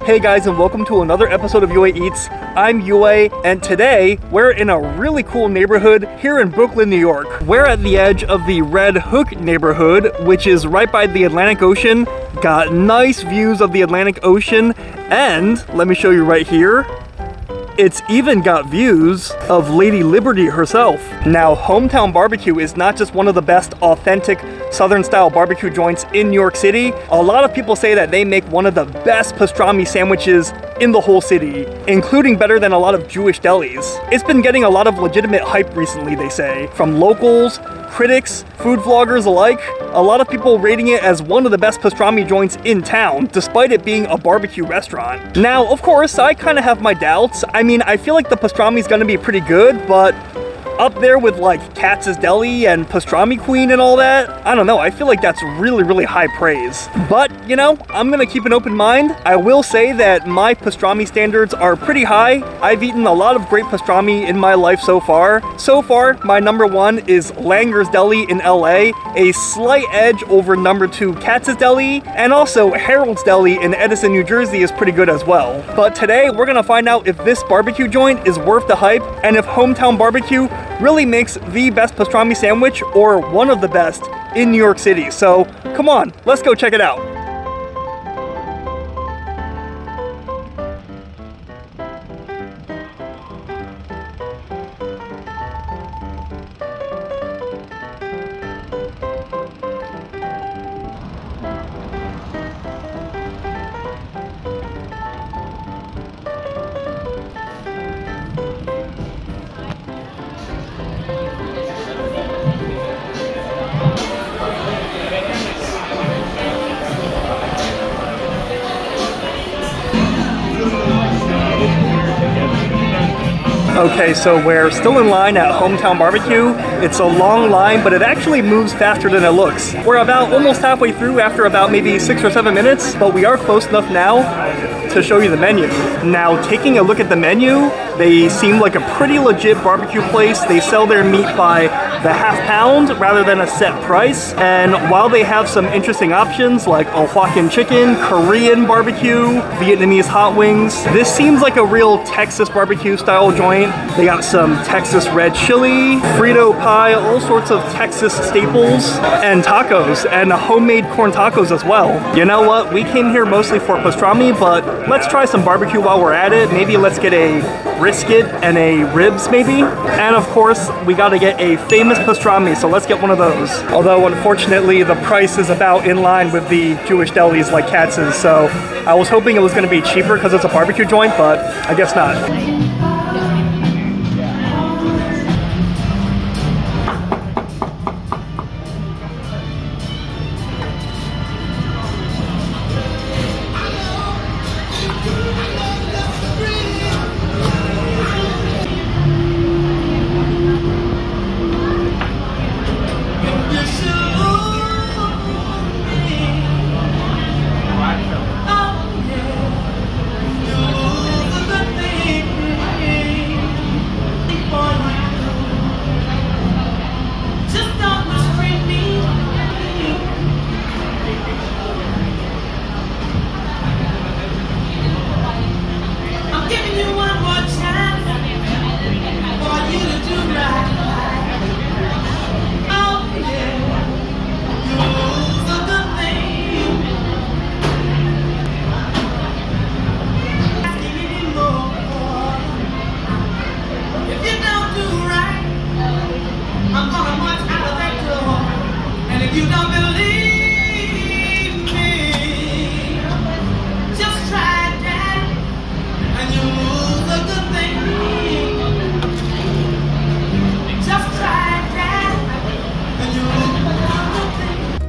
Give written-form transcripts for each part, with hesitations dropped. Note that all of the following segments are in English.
Hey guys, and welcome to another episode of UA Eats. I'm UA, and today we're in a really cool neighborhood here in Brooklyn, New York. We're at the edge of the Red Hook neighborhood, which is right by the Atlantic Ocean. Got nice views of the Atlantic Ocean, and let me show you right here. It's even got views of Lady Liberty herself. Now, Hometown BBQ is not just one of the best authentic Southern style barbecue joints in New York City. A lot of people say that they make one of the best pastrami sandwiches in the whole city, including better than a lot of Jewish delis. It's been getting a lot of legitimate hype recently, they say, from locals, critics, food vloggers alike. A lot of people rating it as one of the best pastrami joints in town, despite it being a barbecue restaurant. Now, of course, I kind of have my doubts. I mean, I feel like the pastrami is going to be pretty good, but up there with like Katz's Deli and Pastrami Queen and all that, I don't know, I feel like that's really high praise. But, you know, I'm gonna keep an open mind. I will say that my pastrami standards are pretty high. I've eaten a lot of great pastrami in my life so far. So far, my number one is Langer's Deli in LA, a slight edge over number 2 Katz's Deli, and also Harold's Deli in Edison, New Jersey is pretty good as well. But today, we're gonna find out if this barbecue joint is worth the hype, and if Hometown BBQ really makes the best pastrami sandwich or one of the best in New York City. So come on, let's go check it out. Okay, so we're still in line at Hometown BBQ. It's a long line, but it actually moves faster than it looks. We're about almost halfway through after about maybe 6 or 7 minutes, but we are close enough now to show you the menu. Now, taking a look at the menu, they seem like a pretty legit barbecue place. They sell their meat by the half pound rather than a set price. And while they have some interesting options like Oaxacan chicken, Korean barbecue, Vietnamese hot wings, this seems like a real Texas barbecue style joint. They got some Texas red chili, Frito pie, all sorts of Texas staples, and tacos, and homemade corn tacos as well. You know what? We came here mostly for pastrami, but let's try some barbecue while we're at it. Maybe let's get a brisket and a ribs maybe. And of course, we gotta get a famous pastrami, so let's get one of those. Although unfortunately, the price is about in line with the Jewish delis like Katz's, so I was hoping it was gonna be cheaper because it's a barbecue joint, but I guess not.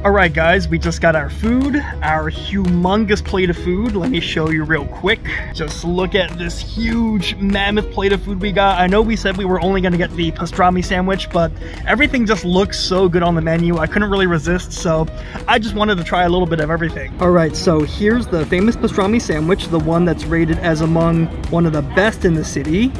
Alright guys, we just got our food, our humongous plate of food. Let me show you real quick. Just look at this huge mammoth plate of food we got. I know we said we were only going to get the pastrami sandwich, but everything just looks so good on the menu. I couldn't really resist, so I just wanted to try a little bit of everything. Alright, so here's the famous pastrami sandwich, the one that's rated as among one of the best in the city.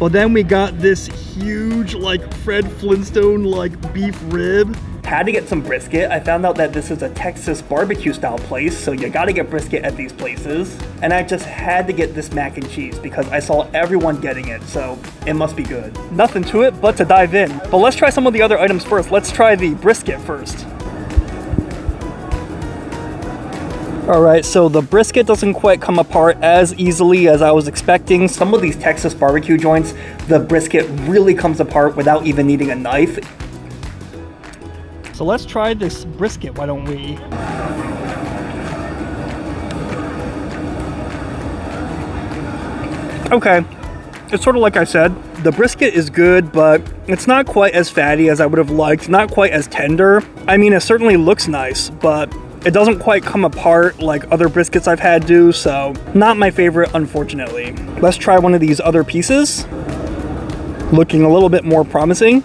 Well, then we got this huge, like, Fred Flintstone, like, beef rib. had to get some brisket. I found out that this is a Texas barbecue style place, so you gotta get brisket at these places. And I just had to get this mac and cheese because I saw everyone getting it, so it must be good. Nothing to it but to dive in. But let's try some of the other items first. Let's try the brisket first. All right, so the brisket doesn't quite come apart as easily as I was expecting. Some of these Texas barbecue joints, the brisket really comes apart without even needing a knife. So let's try this brisket, why don't we? Okay, it's sort of like I said. The brisket is good, but it's not quite as fatty as I would have liked, not quite as tender. I mean, it certainly looks nice, but it doesn't quite come apart like other briskets I've had do, so not my favorite, unfortunately. Let's try one of these other pieces. Looking a little bit more promising.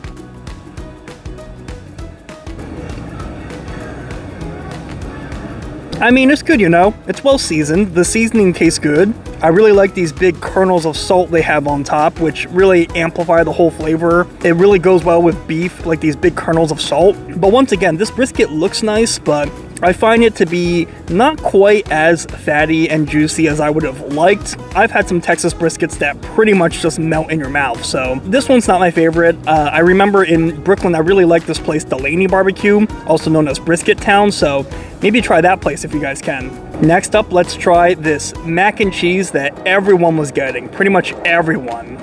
I mean, it's good, you know. It's well seasoned. The seasoning tastes good. I really like these big kernels of salt they have on top, which really amplify the whole flavor. It really goes well with beef, like these big kernels of salt. But once again, this brisket looks nice, but I find it to be not quite as fatty and juicy as I would have liked. I've had some Texas briskets that pretty much just melt in your mouth, so this one's not my favorite. I remember in Brooklyn, I really liked this place, Delaney Barbecue, also known as Brisket Town, so maybe try that place if you guys can. Next up, let's try this mac and cheese that everyone was getting, pretty much everyone.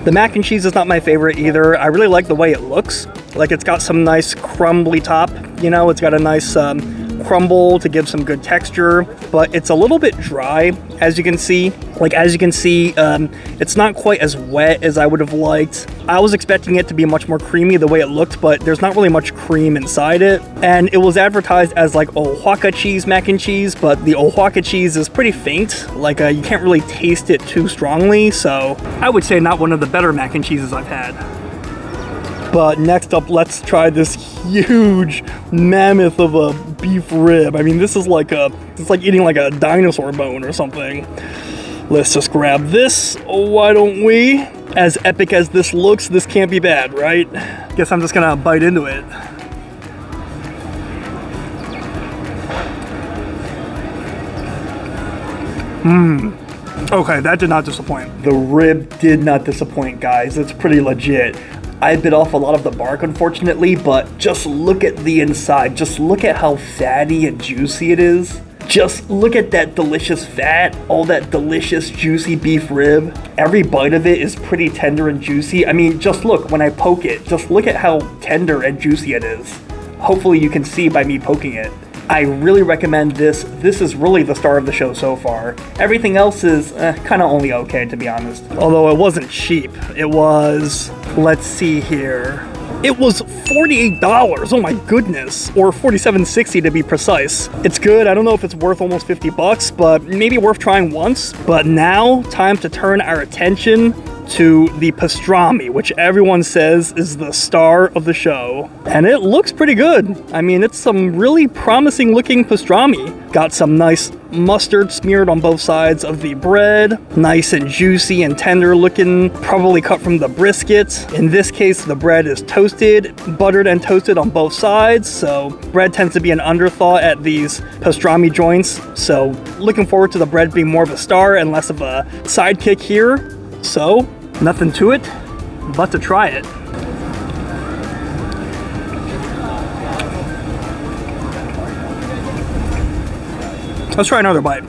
The mac and cheese is not my favorite either. I really like the way it looks. Like it's got some nice crumbly top, you know, it's got a nice crumble to give some good texture, but it's a little bit dry, as you can see. Like, as you can see, it's not quite as wet as I would have liked. I was expecting it to be much more creamy the way it looked, but there's not really much cream inside it. And it was advertised as like Oaxaca cheese mac and cheese, but the Oaxaca cheese is pretty faint. Like, you can't really taste it too strongly, so I would say not one of the better mac and cheeses I've had. But next up, let's try this huge mammoth of a beef rib. I mean, this is like it's like eating like a dinosaur bone or something. Let's just grab this, why don't we? As epic as this looks, this can't be bad, right? Guess I'm just gonna bite into it. Okay, that did not disappoint. The rib did not disappoint, guys. It's pretty legit. I bit off a lot of the bark, unfortunately, but just look at the inside. Just look at how fatty and juicy it is. Just look at that delicious fat, all that delicious juicy beef rib. Every bite of it is pretty tender and juicy. I mean, just look when I poke it. Just look at how tender and juicy it is. Hopefully you can see by me poking it. I really recommend this. This is really the star of the show so far. Everything else is kind of only okay, to be honest. Although it wasn't cheap. It was, let's see here. It was $48, oh my goodness, or $47.60 to be precise. It's good. I don't know if it's worth almost 50 bucks, but maybe worth trying once. But now, time to turn our attention to the pastrami, which everyone says is the star of the show. And it looks pretty good. I mean, it's some really promising looking pastrami. Got some nice mustard smeared on both sides of the bread. Nice and juicy and tender looking, probably cut from the brisket. In this case, the bread is toasted, buttered and toasted on both sides. So bread tends to be an underthought at these pastrami joints. So looking forward to the bread being more of a star and less of a sidekick here. So, nothing to it but to try it. Let's try another bite.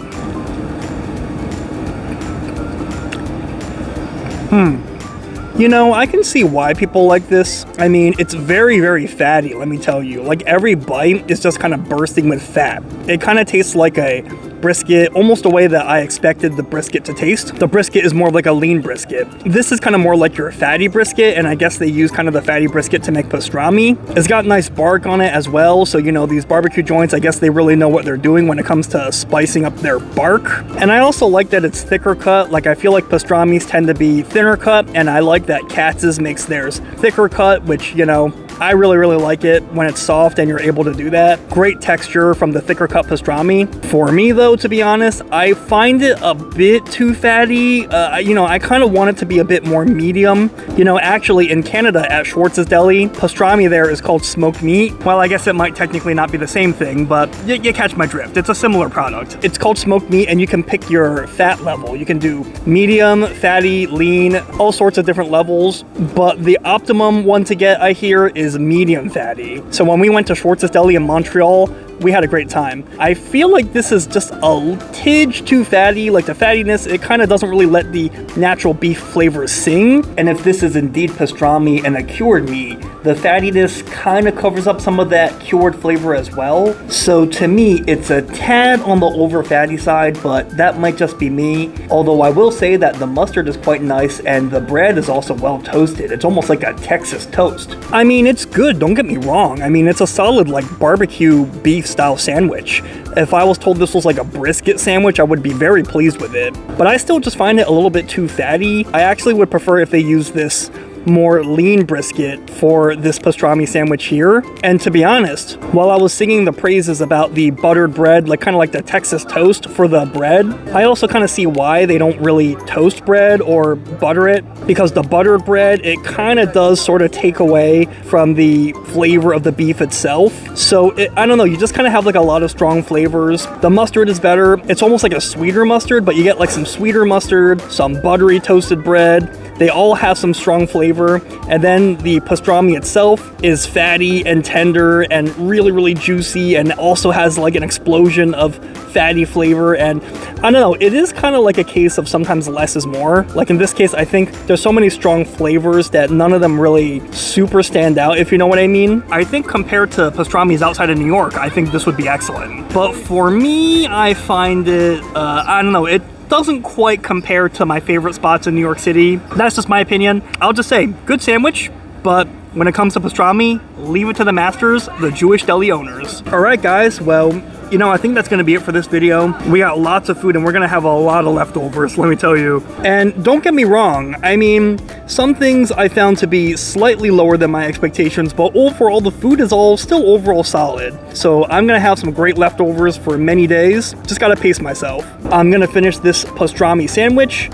You know, I can see why people like this. I mean, it's very, very fatty, let me tell you. Like, every bite is just kind of bursting with fat. It kind of tastes like a brisket almost the way that I expected the brisket to taste. The brisket is more like a lean brisket. This is kind of more like your fatty brisket, and I guess they use kind of the fatty brisket to make pastrami. It's got nice bark on it as well, so you know, these barbecue joints, I guess they really know what they're doing when it comes to spicing up their bark. And I also like that it's thicker cut. Like, I feel like pastramis tend to be thinner cut, and I like that Katz's makes theirs thicker cut, which, you know, I really like it when it's soft and you're able to do that. Great texture from the thicker cut pastrami. For me though, to be honest, I find it a bit too fatty. You know, I kind of want it to be a bit more medium. You know, actually in Canada at Schwartz's Deli, pastrami there is called smoked meat. Well, I guess it might technically not be the same thing, but you catch my drift. It's a similar product. It's called smoked meat, and you can pick your fat level. You can do medium, fatty, lean, all sorts of different levels, but the optimum one to get, I hear, is medium fatty. So when we went to Schwartz's Deli in Montreal, we had a great time. I feel like this is just a tidge too fatty. Like, the fattiness, it kind of doesn't really let the natural beef flavor sing. And if this is indeed pastrami and a cured meat, the fattiness kind of covers up some of that cured flavor as well. So to me, it's a tad on the over fatty side, but that might just be me. Although I will say that the mustard is quite nice, and the bread is also well toasted. It's almost like a Texas toast. I mean, it's good, don't get me wrong. I mean, it's a solid like barbecue beef style sandwich. If I was told this was like a brisket sandwich, I would be very pleased with it. But I still just find it a little bit too fatty. I actually would prefer if they use this more lean brisket for this pastrami sandwich here. And to be honest, while I was singing the praises about the buttered bread, like kind of like the Texas toast for the bread, I also kind of see why they don't really toast bread or butter it, because the buttered bread, it kind of does sort of take away from the flavor of the beef itself. So I don't know, you just kind of have like a lot of strong flavors. The mustard is better. It's almost like a sweeter mustard, but you get like some sweeter mustard, some buttery toasted bread. They all have some strong flavor, and then the pastrami itself is fatty and tender and really juicy, and also has like an explosion of fatty flavor. And I don't know, it is kind of like a case of sometimes less is more. Like in this case, I think there's so many strong flavors that none of them really super stand out, if you know what I mean. I think compared to pastrami's outside of New York, I think this would be excellent. But for me, I find it, I don't know, it doesn't quite compare to my favorite spots in New York City. That's just my opinion. I'll just say, good sandwich, but when it comes to pastrami, leave it to the masters, the Jewish deli owners. All right, guys, well, you know, I think that's gonna be it for this video. We got lots of food and we're gonna have a lot of leftovers, let me tell you. And don't get me wrong, I mean, some things I found to be slightly lower than my expectations, but overall the food is all still overall solid. So I'm gonna have some great leftovers for many days. Just gotta pace myself. I'm gonna finish this pastrami sandwich,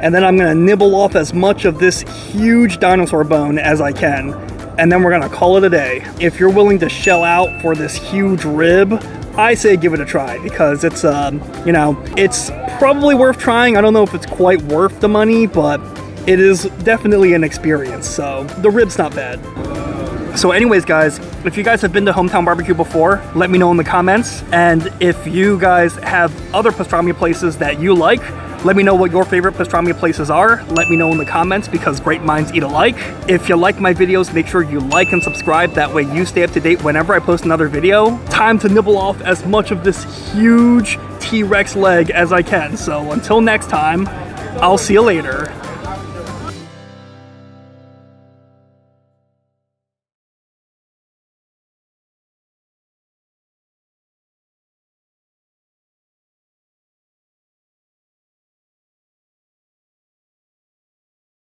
and then I'm gonna nibble off as much of this huge dinosaur bone as I can. And then we're gonna call it a day. If you're willing to shell out for this huge rib, I say give it a try, because it's, you know, it's probably worth trying. I don't know if it's quite worth the money, but it is definitely an experience, so the rib's not bad. So anyways, guys, if you guys have been to Hometown BBQ before, let me know in the comments. And if you guys have other pastrami places that you like, let me know what your favorite pastrami places are. Let me know in the comments, because great minds eat alike. If you like my videos, make sure you like and subscribe. That way you stay up to date whenever I post another video. Time to nibble off as much of this huge T-Rex leg as I can. So until next time, I'll see you later.